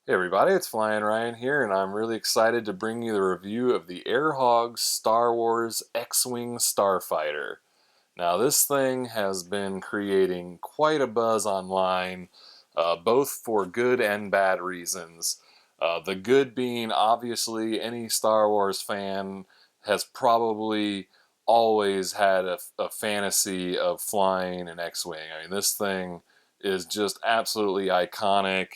Hey everybody, it's Flyin Ryan here, and I'm really excited to bring you the review of the Air Hogs Wars X-Wing Starfighter. Now, this thing has been creating quite a buzz online, both for good and bad reasons. The good being, obviously, any Star Wars fan has probably always had a fantasy of flying an X-Wing. I mean, this thing is just absolutely iconic.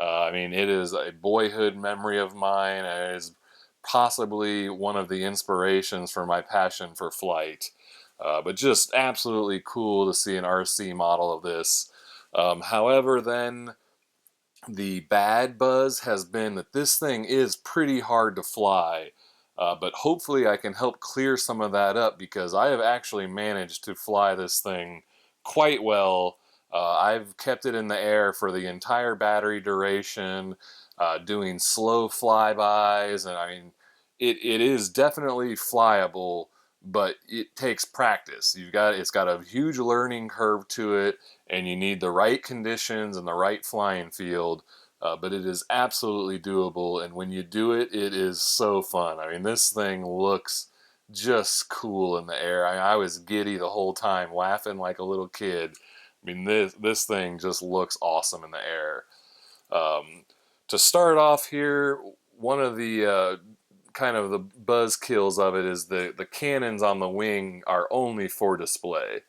I mean, it is a boyhood memory of mine, and it is possibly one of the inspirations for my passion for flight. But just absolutely cool to see an RC model of this. However, then the bad buzz has been that this thing is pretty hard to fly. But hopefully I can help clear some of that up because I have actually managed to fly this thing quite well. I've kept it in the air for the entire battery duration, doing slow flybys, and I mean, it is definitely flyable, but it takes practice. It's got a huge learning curve to it, and you need the right conditions and the right flying field. But it is absolutely doable, and when you do it, it is so fun. I mean, this thing looks just cool in the air. I was giddy the whole time, laughing like a little kid. I mean, this thing just looks awesome in the air. Um, to start off here, one of the kind of the buzz kills of it is the cannons on the wing are only for display.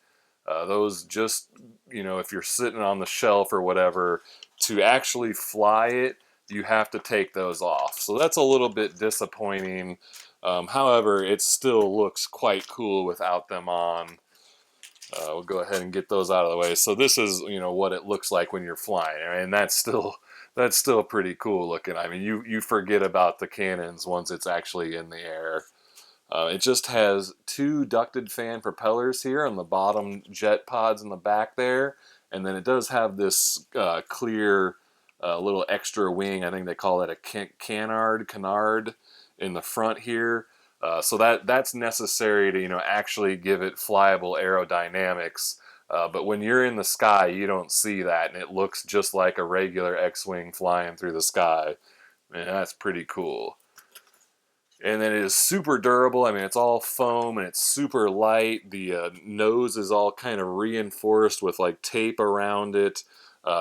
Those just, if you're sitting on the shelf or whatever, to actually fly it, you have to take those off. So that's a little bit disappointing. However, it still looks quite cool without them on. We'll go ahead and get those out of the way. So this is, what it looks like when you're flying, and that's still pretty cool looking. I mean, you forget about the cannons once it's actually in the air. It just has two ducted fan propellers here on the bottom jet pods in the back there, and then it does have this clear little extra wing. I think they call it a canard in the front here. So that's necessary to actually give it flyable aerodynamics. But when you're in the sky, you don't see that, and it looks just like a regular X-wing flying through the sky. And that's pretty cool. And then it is super durable. I mean, it's all foam and it's super light. The nose is all kind of reinforced with like tape around it.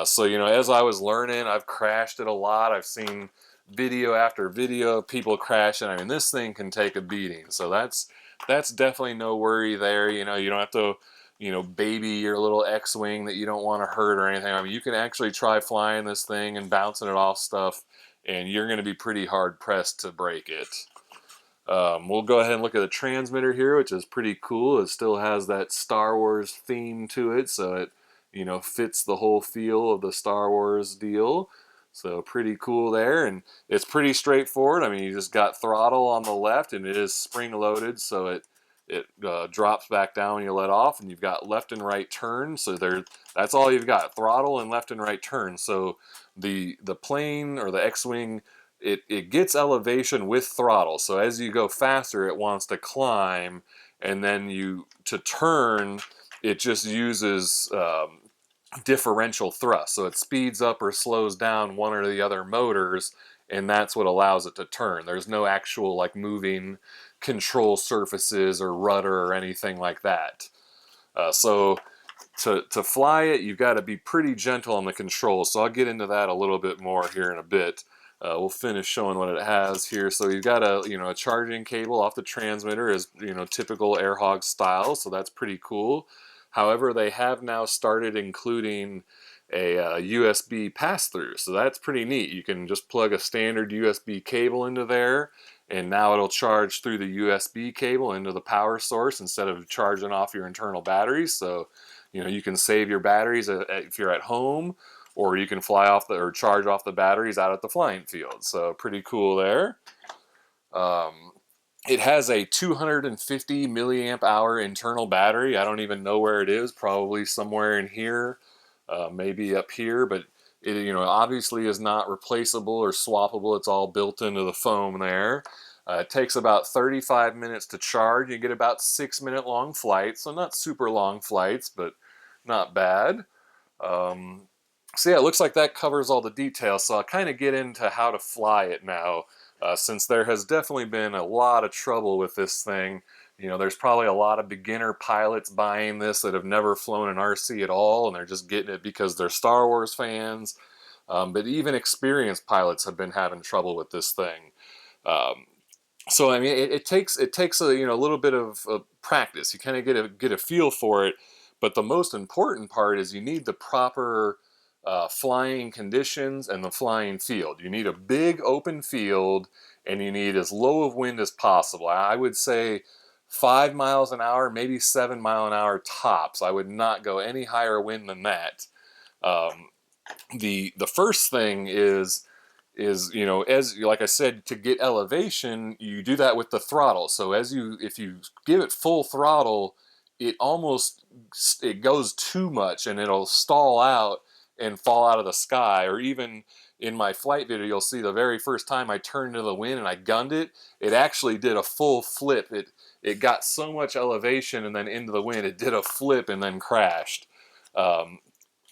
So, as I was learning, I've crashed it a lot. I've seen video after video of people crashing. I mean, this thing can take a beating. So that's definitely no worry there. You don't have to, baby your little X-Wing that you don't want to hurt or anything. I mean, you can actually try flying this thing and bouncing it off stuff, and you're going to be pretty hard pressed to break it. We'll go ahead and look at the transmitter here, which is pretty cool. It still has that Star Wars theme to it, so it, fits the whole feel of the Star Wars deal. So pretty cool there, and it's pretty straightforward. I mean, you just got throttle on the left, and it is spring loaded, so it drops back down when you let off, and you've got left and right turn. So that's all you've got, throttle and left and right turn. So the plane or the X-wing, it gets elevation with throttle. So as you go faster, it wants to climb, and then to turn, it just uses differential thrust. So it speeds up or slows down one or the other motors, and that's what allows it to turn. There's no actual like moving control surfaces or rudder or anything like that. So to fly it, you've got to be pretty gentle on the controls. So I'll get into that a little bit more here in a bit. We'll finish showing what it has here. So you've got a charging cable off the transmitter, as typical Air Hogs style. So that's pretty cool. However, they have now started including a USB pass-through, so that's pretty neat. You can just plug a standard USB cable into there, and now it'll charge through the USB cable into the power source instead of charging off your internal batteries. So you can save your batteries if you're at home, or you can fly off or charge off the batteries out at the flying field. So pretty cool there. Um, it has a 250 milliamp hour internal battery. I don't even know where it is. Probably somewhere in here, maybe up here. But it, obviously is not replaceable or swappable. It's all built into the foam there. It takes about 35 minutes to charge. You get about 6-minute long flights, so not super long flights, but not bad. Um, So yeah, it looks like that covers all the details. So I'll kind of get into how to fly it now, since there has definitely been a lot of trouble with this thing. You know, there's probably a lot of beginner pilots buying this that have never flown an RC at all, and they're just getting it because they're Star Wars fans. But even experienced pilots have been having trouble with this thing. Um, so I mean, it takes a a little bit of practice. You kind of get a feel for it, but the most important part is you need the proper flying conditions and the flying field. You need a big open field, and you need as low of wind as possible. I would say 5 miles an hour, maybe 7 mile an hour tops. I would not go any higher wind than that. Um, the first thing is as like I said, to get elevation you do that with the throttle. So if you give it full throttle, it goes too much and it'll stall out and fall out of the sky. Or even in my flight video, you'll see the very first time I turned into the wind and I gunned it, it actually did a full flip. It got so much elevation and then into the wind, it did a flip and then crashed. um,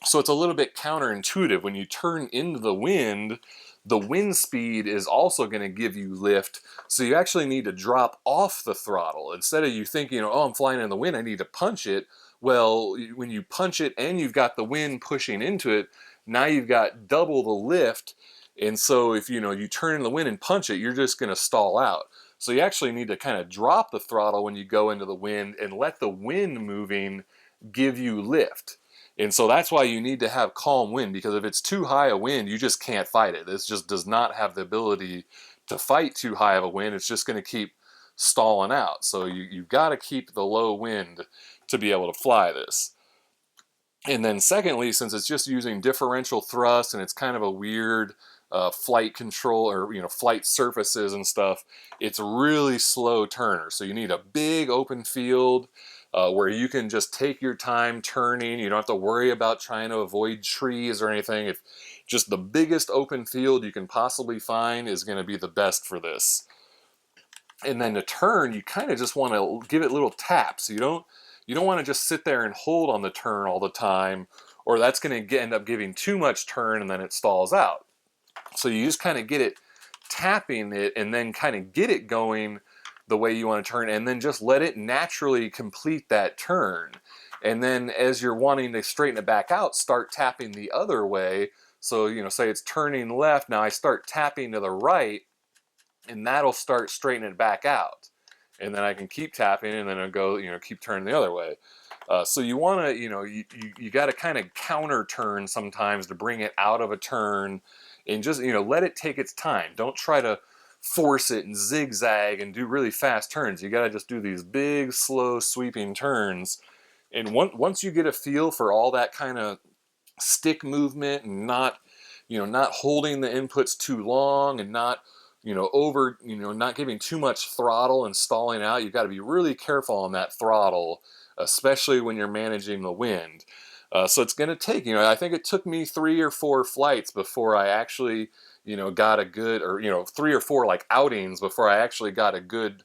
so it's a little bit counterintuitive. When you turn into the wind speed is also going to give you lift. So you actually need to drop off the throttle. Instead of you thinking, oh, I'm flying in the wind, I need to punch it. Well, when you punch it and you've got the wind pushing into it, now you've got double the lift. And so if you turn in the wind and punch it, you're just going to stall out. So you actually need to kind of drop the throttle when you go into the wind and let the wind moving give you lift. And so that's why you need to have calm wind, because if it's too high a wind, you just can't fight it. This just does not have the ability to fight too high of a wind. It's just going to keep stalling out. So you've got to keep the low wind to be able to fly this. And then secondly, since it's just using differential thrust and it's kind of a weird flight control, or flight surfaces and stuff, it's a really slow turner. So you need a big open field where you can just take your time turning. You don't have to worry about trying to avoid trees or anything. If just the biggest open field you can possibly find is going to be the best for this. And then to turn, you kind of just want to give it little taps. You don't want to just sit there and hold on the turn all the time, or that's going to end up giving too much turn and then it stalls out. So you just kind of get it tapping it and then kind of get it going the way you want to turn, and then just let it naturally complete that turn. And then as you're wanting to straighten it back out, start tapping the other way. So say it's turning left, now I start tapping to the right, and that'll start straightening it back out. And then I can keep tapping, and then I'll go, keep turning the other way. So you want to, you got to kind of counter turn sometimes to bring it out of a turn, and just, let it take its time. Don't try to force it and zigzag and do really fast turns. You got to just do these big, slow, sweeping turns. And once you get a feel for all that kind of stick movement, and not holding the inputs too long, and not not giving too much throttle and stalling out. You've got to be really careful on that throttle, especially when you're managing the wind. So it's going to take, I think it took me 3 or 4 flights before I actually, got a good, or, 3 or 4 like outings before I actually got a good,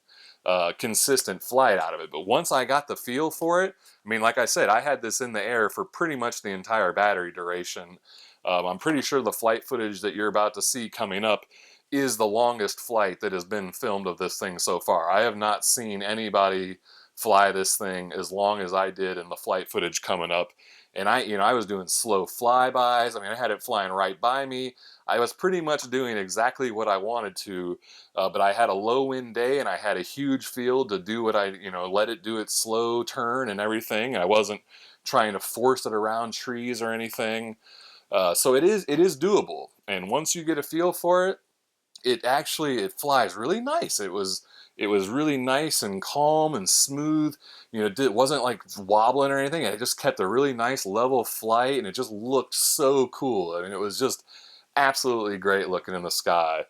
consistent flight out of it. But once I got the feel for it, I mean, like I said, I had this in the air for pretty much the entire battery duration. I'm pretty sure the flight footage that you're about to see coming up is the longest flight that has been filmed of this thing so far. I have not seen anybody fly this thing as long as I did in the flight footage coming up. And I was doing slow flybys. I mean, I had it flying right by me. I was pretty much doing exactly what I wanted to, but I had a low wind day and I had a huge field to do what let it do its slow turn and everything. I wasn't trying to force it around trees or anything. So it is doable. And once you get a feel for it, it flies really nice. It was really nice and calm and smooth. It wasn't like wobbling or anything. It just kept a really nice level flight, and it just looked so cool. I mean, it was just absolutely great looking in the sky.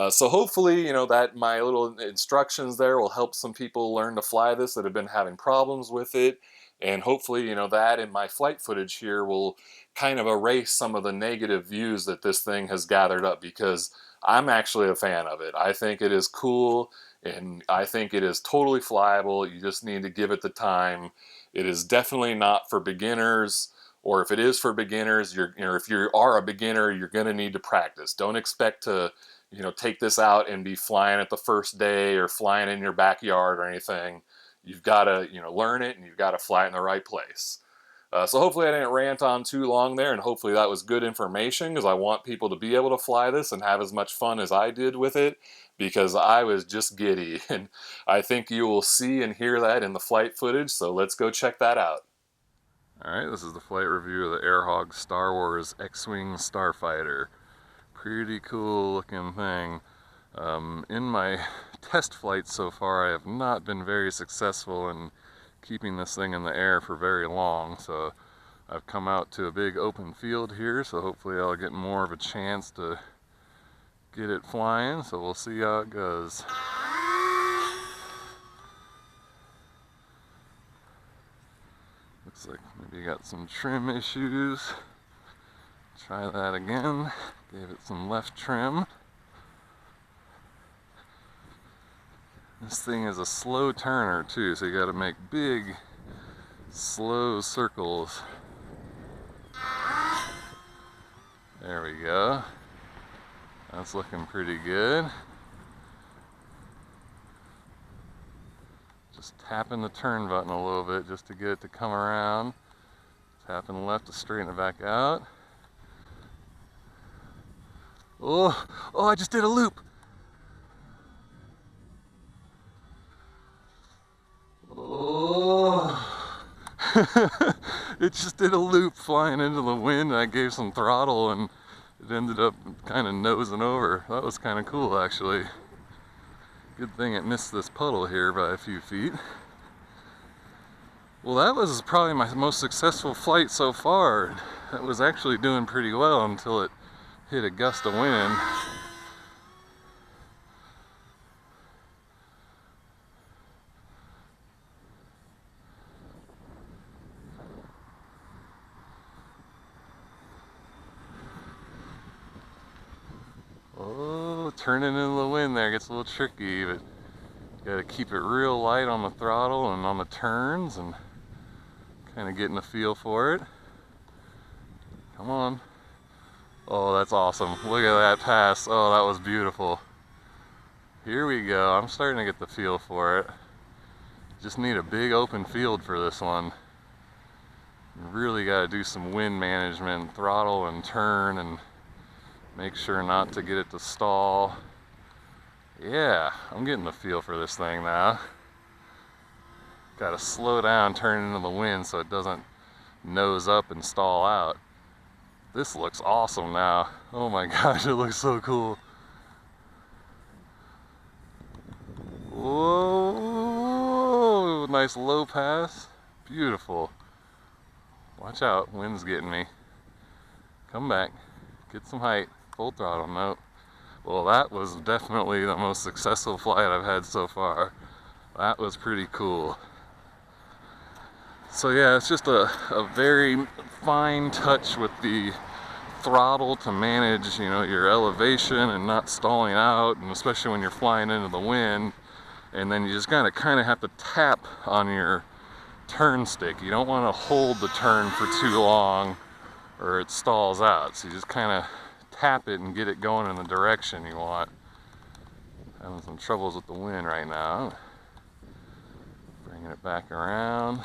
So hopefully, that my little instructions there will help some people learn to fly this that have been having problems with it. And hopefully, that in my flight footage here will kind of erase some of the negative views that this thing has gathered up, because I'm actually a fan of it. I think it is cool, and I think it is totally flyable. You just need to give it the time. It is definitely not for beginners or if it is for beginners, if you are a beginner, you're going to need to practice. Don't expect to, take this out and be flying it the first day or flying in your backyard or anything. You've got to, learn it, and you've got to fly it in the right place. So hopefully I didn't rant on too long there, and hopefully that was good information, because I want people to be able to fly this and have as much fun as I did with it, because I was just giddy. And I think you will see and hear that in the flight footage, so let's go check that out. Alright, this is the flight review of the Air Hogs Star Wars X-Wing Starfighter. Pretty cool looking thing. In my test flights so far, I have not been very successful in keeping this thing in the air for very long, so I've come out to a big open field here, so hopefully I'll get more of a chance to get it flying, so we'll see how it goes. Looks like maybe got some trim issues. Try that again. Gave it some left trim. This thing is a slow turner too, so you gotta make big, slow circles. There we go. That's looking pretty good. Just tapping the turn button a little bit just to get it to come around. Tapping left to straighten it back out. Oh, I just did a loop. Oh, it just did a loop flying into the wind. I gave some throttle and it ended up kind of nosing over. That was kind of cool, actually. Good thing it missed this puddle here by a few feet. Well, that was probably my most successful flight so far. It was actually doing pretty well until it hit a gust of wind. Oh, turning into the wind there gets a little tricky, but you gotta keep it real light on the throttle and on the turns and kind of getting a feel for it. Come on. Oh, that's awesome. Look at that pass. Oh, that was beautiful. Here we go. I'm starting to get the feel for it. Just need a big open field for this one. You really got to do some wind management, throttle and turn, and make sure not to get it to stall. Yeah, I'm getting the feel for this thing now. Got to slow down, turn into the wind so it doesn't nose up and stall out. This looks awesome now. Oh my gosh, it looks so cool. Whoa, nice low pass. Beautiful. Watch out, wind's getting me. Come back, get some height, full throttle, nope. Well, that was definitely the most successful flight I've had so far. That was pretty cool. So yeah, it's just a very fine touch with the throttle to manage, your elevation and not stalling out, and especially when you're flying into the wind. And then you just kind of have to tap on your turn stick. You don't want to hold the turn for too long or it stalls out. So you just kind of tap it and get it going in the direction you want. Having some troubles with the wind right now. Bringing it back around.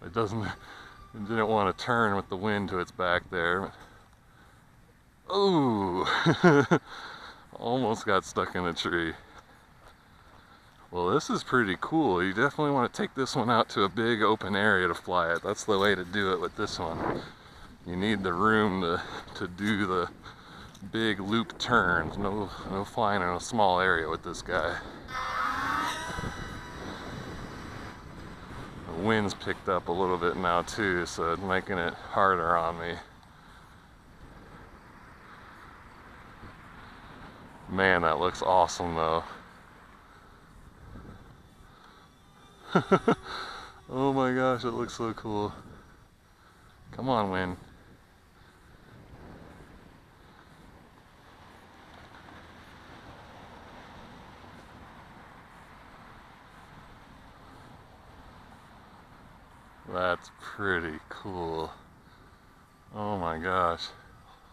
It didn't want to turn with the wind to its back there. Oh, almost got stuck in a tree. Well, this is pretty cool. You definitely want to take this one out to a big open area to fly it. That's the way to do it with this one. You need the room to do the big loop turns. No flying in a small area with this guy. The wind's picked up a little bit now too, so it's making it harder on me. Man, that looks awesome though. Oh my gosh, it looks so cool. Come on, wind. That's pretty cool. Oh my gosh.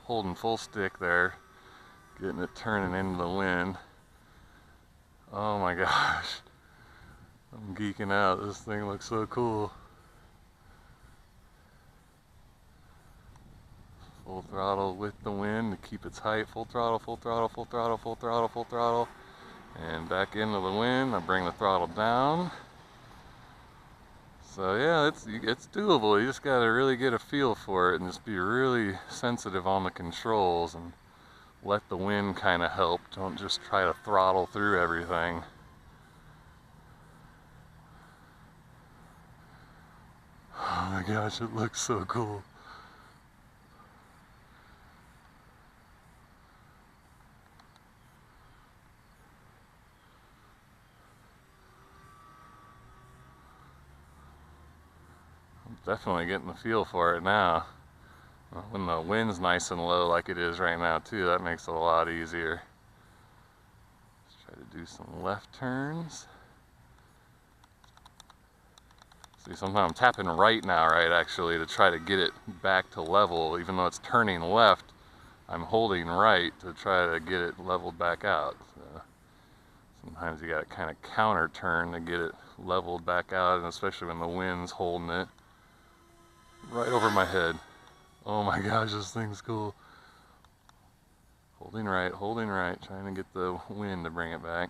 Holding full stick there, getting it turning into the wind. Oh my gosh. I'm geeking out. This thing looks so cool. Full throttle with the wind to keep its height. Full throttle, full throttle, full throttle, full throttle, full throttle. And back into the wind. I bring the throttle down. So yeah, it's doable. You just gotta really get a feel for it and just be really sensitive on the controls and let the wind kind of help. Don't just try to throttle through everything. Oh my gosh, it looks so cool. I'm definitely getting the feel for it now. When the wind's nice and low like it is right now too, that makes it a lot easier. Let's try to do some left turns. See, sometimes I'm tapping right now, right, actually, to try to get it back to level. Even though it's turning left, I'm holding right to try to get it leveled back out. So sometimes you got to kind of counter turn to get it leveled back out, and especially when the wind's holding it right over my head. Oh my gosh, this thing's cool. Holding right, trying to get the wind to bring it back.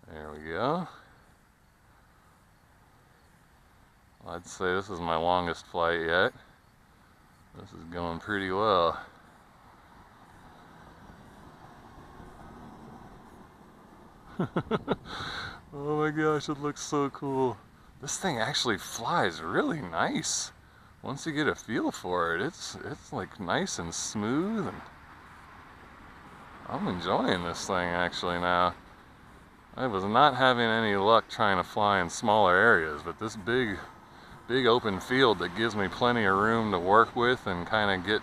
There we go. I'd say this is my longest flight yet. This is going pretty well. Oh my gosh, it looks so cool. This thing actually flies really nice. Once you get a feel for it, it's like nice and smooth, and I'm enjoying this thing actually now. I was not having any luck trying to fly in smaller areas, but this big open field that gives me plenty of room to work with and kind of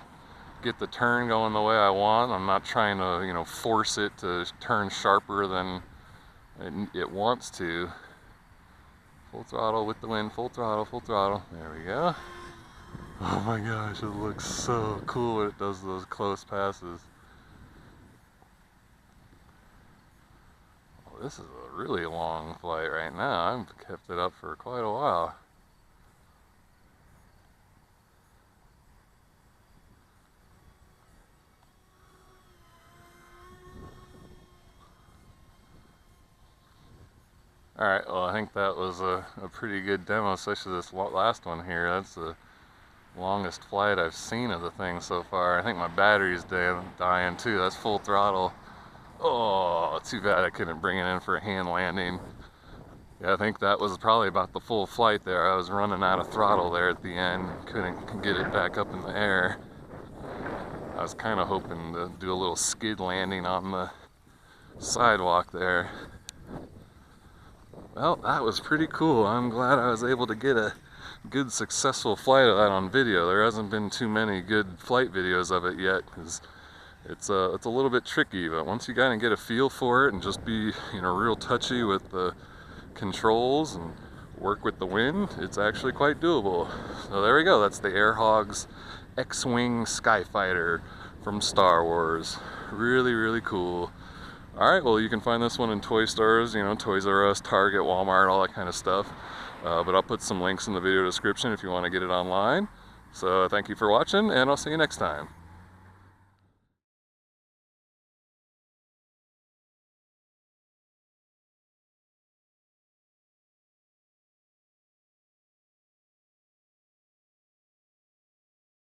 get the turn going the way I want. I'm not trying to, you know, force it to turn sharper than it wants to. Full throttle with the wind, full throttle, full throttle. There we go. Oh my gosh, it looks so cool when it does those close passes. Oh, this is a really long flight right now. I've kept it up for quite a while. Alright, well I think that was a pretty good demo, especially this last one here. That's the longest flight I've seen of the thing so far. I think my battery's dying too. That's full throttle. Oh, too bad I couldn't bring it in for a hand landing. Yeah, I think that was probably about the full flight there. I was running out of throttle there at the end. Couldn't get it back up in the air. I was kind of hoping to do a little skid landing on the sidewalk there. Well, that was pretty cool. I'm glad I was able to get a good successful flight of that on video. There hasn't been too many good flight videos of it yet, because it's a little bit tricky, but once you kind of get a feel for it and just be, you know, real touchy with the controls and work with the wind, it's actually quite doable. So there we go. That's the Air Hogs X-Wing Starfighter from Star Wars. Really, really cool. Alright, well you can find this one in toy stores, you know, Toys R Us, Target, Walmart, all that kind of stuff. But I'll put some links in the video description if you want to get it online. So thank you for watching, and I'll see you next time.